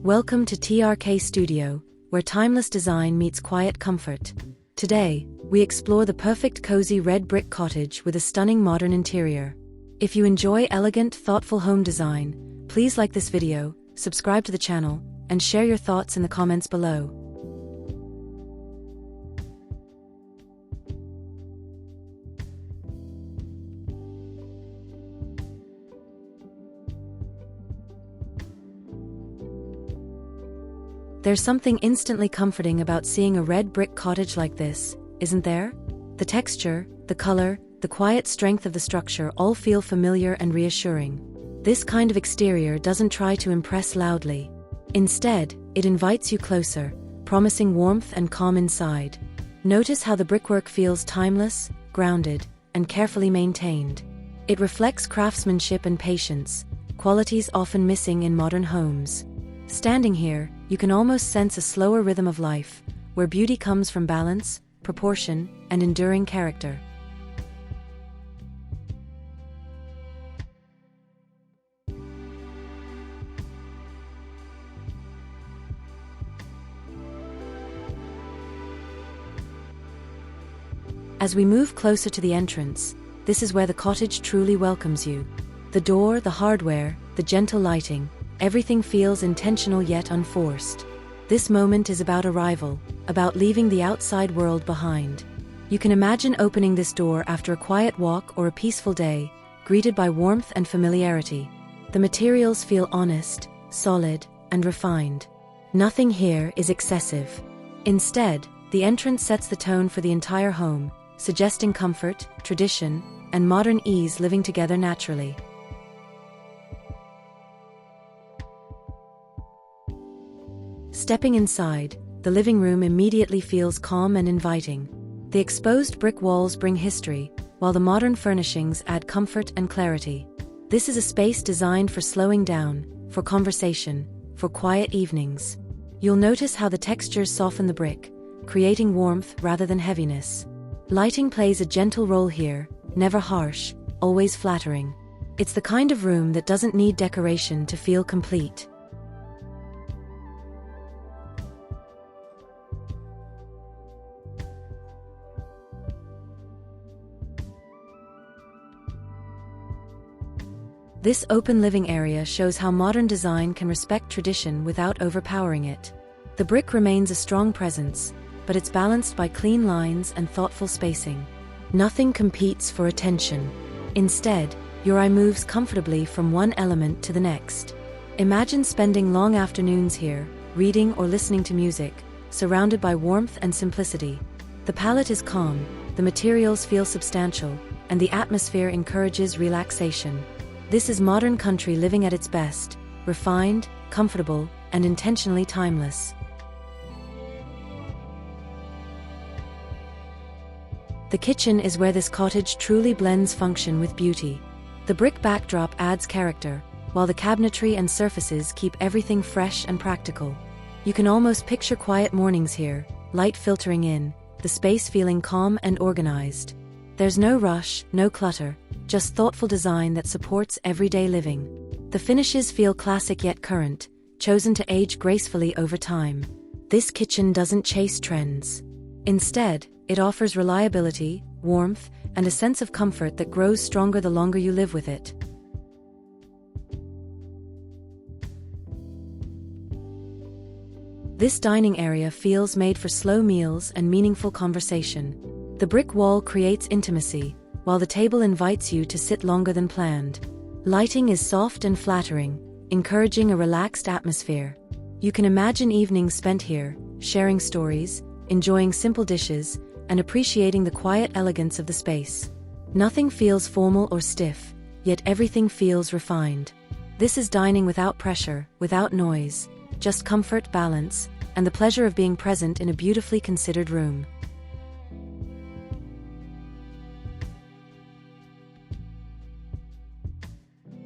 Welcome to TRK Studio, where timeless design meets quiet comfort. Today, we explore the perfect cozy red brick cottage with a stunning modern interior. If you enjoy elegant, thoughtful home design, please like this video, subscribe to the channel, and share your thoughts in the comments below. There's something instantly comforting about seeing a red brick cottage like this, isn't there? The texture, the color, the quiet strength of the structure all feel familiar and reassuring. This kind of exterior doesn't try to impress loudly. Instead, it invites you closer, promising warmth and calm inside. Notice how the brickwork feels timeless, grounded, and carefully maintained. It reflects craftsmanship and patience, qualities often missing in modern homes. Standing here, you can almost sense a slower rhythm of life, where beauty comes from balance, proportion, and enduring character. As we move closer to the entrance, this is where the cottage truly welcomes you. The door, the hardware, the gentle lighting, everything feels intentional yet unforced. This moment is about arrival, about leaving the outside world behind. You can imagine opening this door after a quiet walk or a peaceful day, greeted by warmth and familiarity. The materials feel honest, solid, and refined. Nothing here is excessive. Instead, the entrance sets the tone for the entire home, suggesting comfort, tradition, and modern ease living together naturally. Stepping inside, the living room immediately feels calm and inviting. The exposed brick walls bring history, while the modern furnishings add comfort and clarity. This is a space designed for slowing down, for conversation, for quiet evenings. You'll notice how the textures soften the brick, creating warmth rather than heaviness. Lighting plays a gentle role here, never harsh, always flattering. It's the kind of room that doesn't need decoration to feel complete. This open living area shows how modern design can respect tradition without overpowering it. The brick remains a strong presence, but it's balanced by clean lines and thoughtful spacing. Nothing competes for attention. Instead, your eye moves comfortably from one element to the next. Imagine spending long afternoons here, reading or listening to music, surrounded by warmth and simplicity. The palette is calm, the materials feel substantial, and the atmosphere encourages relaxation. This is modern country living at its best, refined, comfortable, and intentionally timeless. The kitchen is where this cottage truly blends function with beauty. The brick backdrop adds character, while the cabinetry and surfaces keep everything fresh and practical. You can almost picture quiet mornings here, light filtering in, the space feeling calm and organized. There's no rush, no clutter, just thoughtful design that supports everyday living. The finishes feel classic yet current, chosen to age gracefully over time. This kitchen doesn't chase trends. Instead, it offers reliability, warmth, and a sense of comfort that grows stronger the longer you live with it. This dining area feels made for slow meals and meaningful conversation. The brick wall creates intimacy, while the table invites you to sit longer than planned. Lighting is soft and flattering, encouraging a relaxed atmosphere. You can imagine evenings spent here, sharing stories, enjoying simple dishes, and appreciating the quiet elegance of the space. Nothing feels formal or stiff, yet everything feels refined. This is dining without pressure, without noise, just comfort, balance, and the pleasure of being present in a beautifully considered room.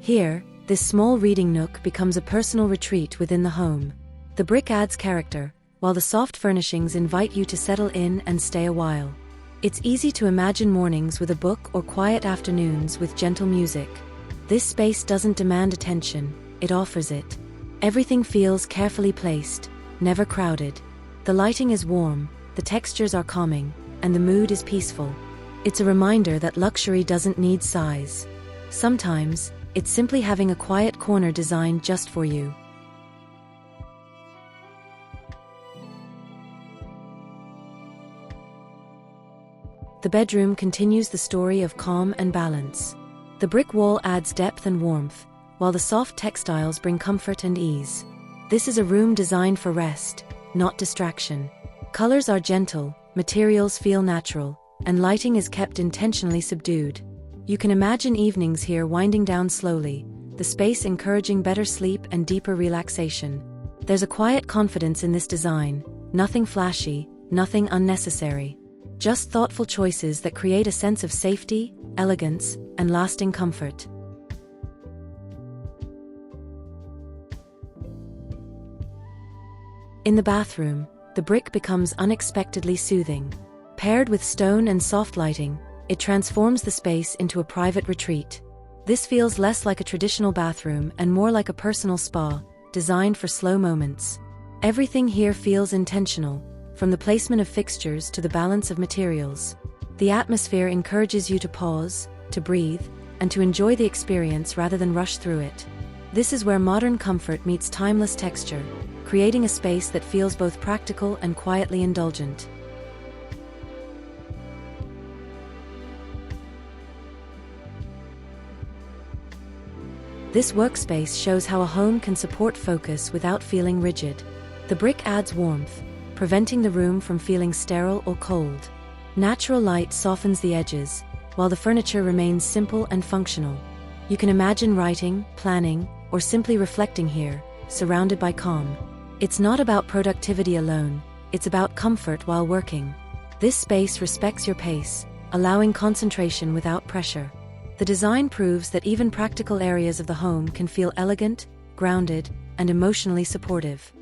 Here, this small reading nook becomes a personal retreat within the home. The brick adds character, while the soft furnishings invite you to settle in and stay a while. It's easy to imagine mornings with a book or quiet afternoons with gentle music. This space doesn't demand attention, it offers it. Everything feels carefully placed, never crowded. The lighting is warm, the textures are calming, and the mood is peaceful. It's a reminder that luxury doesn't need size. Sometimes, it's simply having a quiet corner designed just for you. The bedroom continues the story of calm and balance. The brick wall adds depth and warmth, while the soft textiles bring comfort and ease. This is a room designed for rest, not distraction. Colors are gentle, materials feel natural, and lighting is kept intentionally subdued. You can imagine evenings here winding down slowly, the space encouraging better sleep and deeper relaxation. There's a quiet confidence in this design, nothing flashy, nothing unnecessary. Just thoughtful choices that create a sense of safety, elegance, and lasting comfort. In the bathroom, the brick becomes unexpectedly soothing. Paired with stone and soft lighting, it transforms the space into a private retreat. This feels less like a traditional bathroom and more like a personal spa, designed for slow moments. Everything here feels intentional, from the placement of fixtures to the balance of materials. The atmosphere encourages you to pause, to breathe, and to enjoy the experience rather than rush through it. This is where modern comfort meets timeless texture, creating a space that feels both practical and quietly indulgent. This workspace shows how a home can support focus without feeling rigid. The brick adds warmth, preventing the room from feeling sterile or cold. Natural light softens the edges, while the furniture remains simple and functional. You can imagine writing, planning, or simply reflecting here, surrounded by calm. It's not about productivity alone, it's about comfort while working. This space respects your pace, allowing concentration without pressure. The design proves that even practical areas of the home can feel elegant, grounded, and emotionally supportive.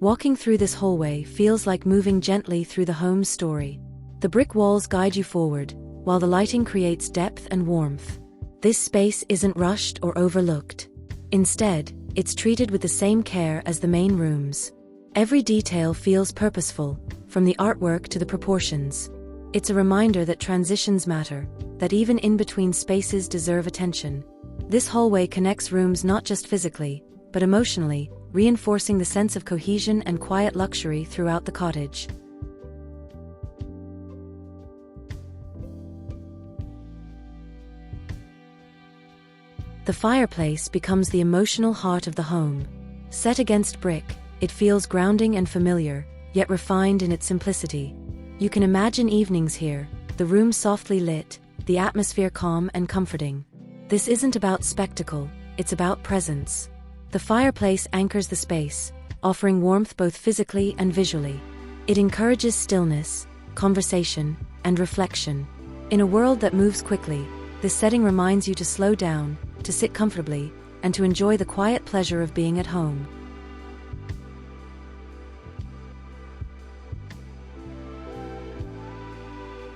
Walking through this hallway feels like moving gently through the home's story. The brick walls guide you forward, while the lighting creates depth and warmth. This space isn't rushed or overlooked. Instead, it's treated with the same care as the main rooms. Every detail feels purposeful, from the artwork to the proportions. It's a reminder that transitions matter, that even in-between spaces deserve attention. This hallway connects rooms not just physically, but emotionally, reinforcing the sense of cohesion and quiet luxury throughout the cottage. The fireplace becomes the emotional heart of the home. Set against brick, it feels grounding and familiar, yet refined in its simplicity. You can imagine evenings here, the room softly lit, the atmosphere calm and comforting. This isn't about spectacle, it's about presence. The fireplace anchors the space, offering warmth both physically and visually. It encourages stillness, conversation, and reflection. In a world that moves quickly, this setting reminds you to slow down, to sit comfortably, and to enjoy the quiet pleasure of being at home.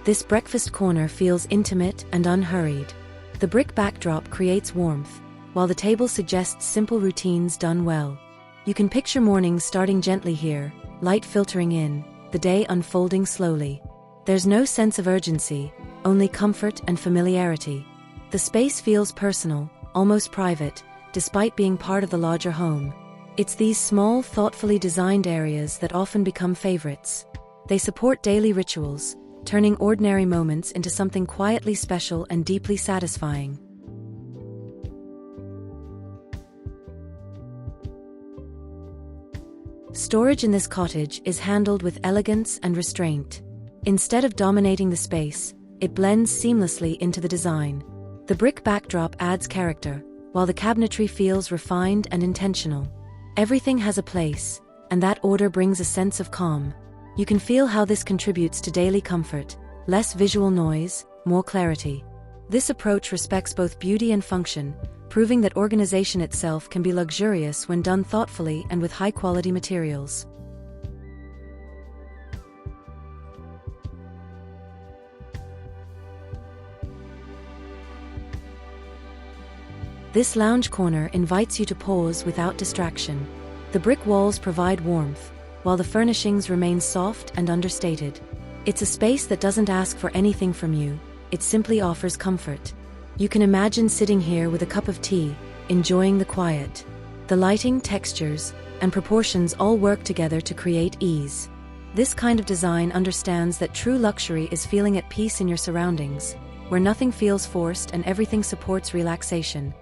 This breakfast corner feels intimate and unhurried. The brick backdrop creates warmth, while the table suggests simple routines done well. You can picture mornings starting gently here, light filtering in, the day unfolding slowly. There's no sense of urgency, only comfort and familiarity. The space feels personal, almost private, despite being part of the larger home. It's these small, thoughtfully designed areas that often become favorites. They support daily rituals, turning ordinary moments into something quietly special and deeply satisfying. Storage in this cottage is handled with elegance and restraint. Instead of dominating the space, it blends seamlessly into the design. The brick backdrop adds character, while the cabinetry feels refined and intentional. Everything has a place, and that order brings a sense of calm. You can feel how this contributes to daily comfort, less visual noise, more clarity. This approach respects both beauty and function, proving that organization itself can be luxurious when done thoughtfully and with high-quality materials. This lounge corner invites you to pause without distraction. The brick walls provide warmth, while the furnishings remain soft and understated. It's a space that doesn't ask for anything from you, it simply offers comfort. You can imagine sitting here with a cup of tea, enjoying the quiet. The lighting, textures, and proportions all work together to create ease. This kind of design understands that true luxury is feeling at peace in your surroundings, where nothing feels forced and everything supports relaxation.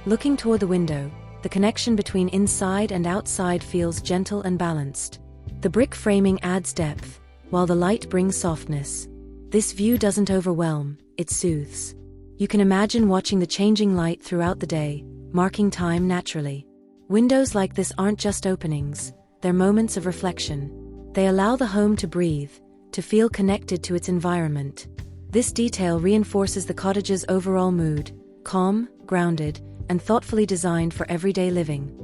Looking toward the window, the connection between inside and outside feels gentle and balanced. The brick framing adds depth, while the light brings softness. This view doesn't overwhelm, it soothes. You can imagine watching the changing light throughout the day, marking time naturally. Windows like this aren't just openings, they're moments of reflection. They allow the home to breathe, to feel connected to its environment. This detail reinforces the cottage's overall mood, calm, grounded, and thoughtfully designed for everyday living.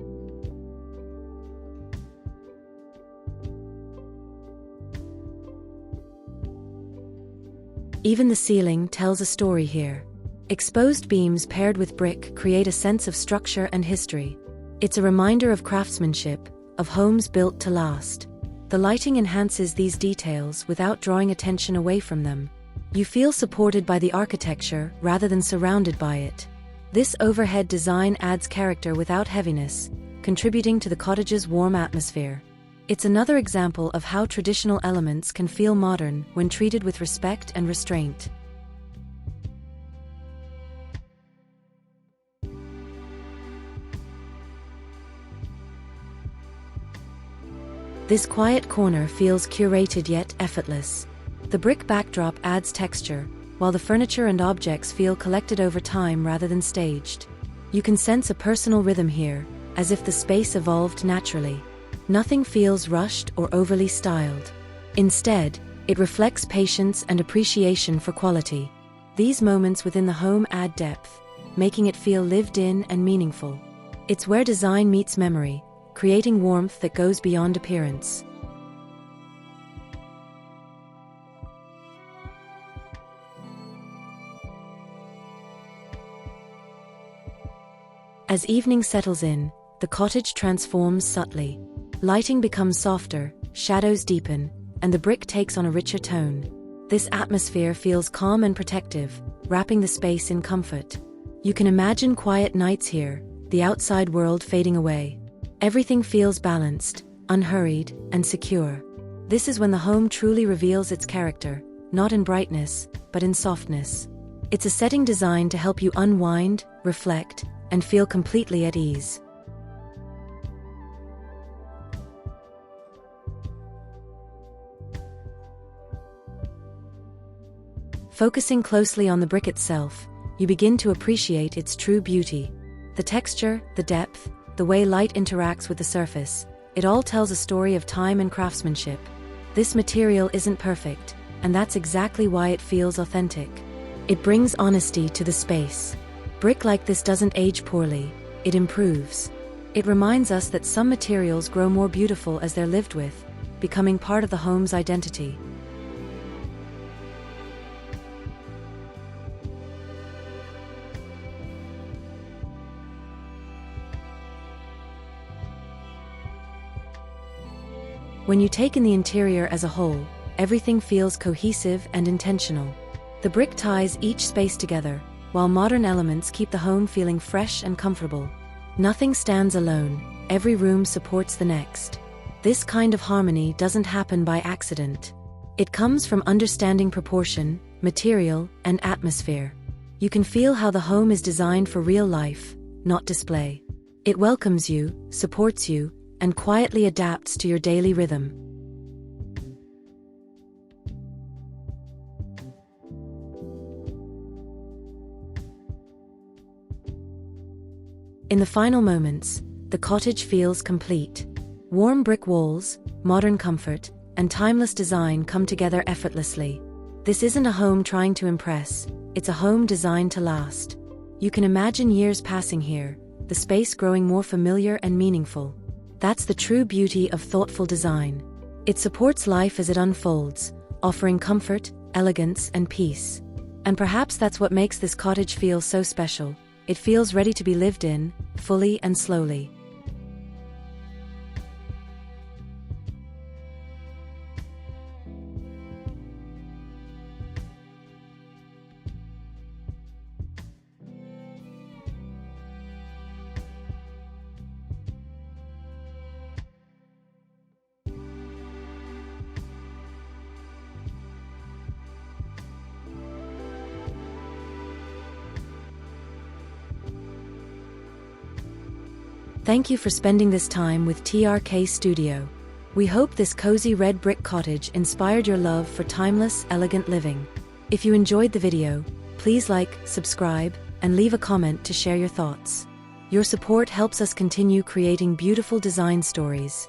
Even the ceiling tells a story here. Exposed beams paired with brick create a sense of structure and history. It's a reminder of craftsmanship, of homes built to last. The lighting enhances these details without drawing attention away from them. You feel supported by the architecture rather than surrounded by it. This overhead design adds character without heaviness, contributing to the cottage's warm atmosphere. It's another example of how traditional elements can feel modern when treated with respect and restraint. This quiet corner feels curated yet effortless. The brick backdrop adds texture, while the furniture and objects feel collected over time rather than staged. You can sense a personal rhythm here, as if the space evolved naturally. Nothing feels rushed or overly styled. Instead, it reflects patience and appreciation for quality. These moments within the home add depth, making it feel lived in and meaningful. It's where design meets memory, creating warmth that goes beyond appearance. As evening settles in, the cottage transforms subtly. Lighting becomes softer, shadows deepen, and the brick takes on a richer tone. This atmosphere feels calm and protective, wrapping the space in comfort. You can imagine quiet nights here, the outside world fading away. Everything feels balanced, unhurried, and secure. This is when the home truly reveals its character, not in brightness, but in softness. It's a setting designed to help you unwind, reflect, and feel completely at ease. Focusing closely on the brick itself, you begin to appreciate its true beauty. The texture, the depth, the way light interacts with the surface, it all tells a story of time and craftsmanship. This material isn't perfect, and that's exactly why it feels authentic. It brings honesty to the space. Brick like this doesn't age poorly, it improves. It reminds us that some materials grow more beautiful as they're lived with, becoming part of the home's identity. When you take in the interior as a whole, everything feels cohesive and intentional. The brick ties each space together, while modern elements keep the home feeling fresh and comfortable. Nothing stands alone, every room supports the next. This kind of harmony doesn't happen by accident. It comes from understanding proportion, material, and atmosphere. You can feel how the home is designed for real life, not display. It welcomes you, supports you, and quietly adapts to your daily rhythm. In the final moments, the cottage feels complete. Warm brick walls, modern comfort, and timeless design come together effortlessly. This isn't a home trying to impress, it's a home designed to last. You can imagine years passing here, the space growing more familiar and meaningful. That's the true beauty of thoughtful design. It supports life as it unfolds, offering comfort, elegance, and peace. And perhaps that's what makes this cottage feel so special. It feels ready to be lived in, fully and slowly. Thank you for spending this time with TRK Studio. We hope this cozy red brick cottage inspired your love for timeless, elegant living. If you enjoyed the video, please like, subscribe, and leave a comment to share your thoughts. Your support helps us continue creating beautiful design stories.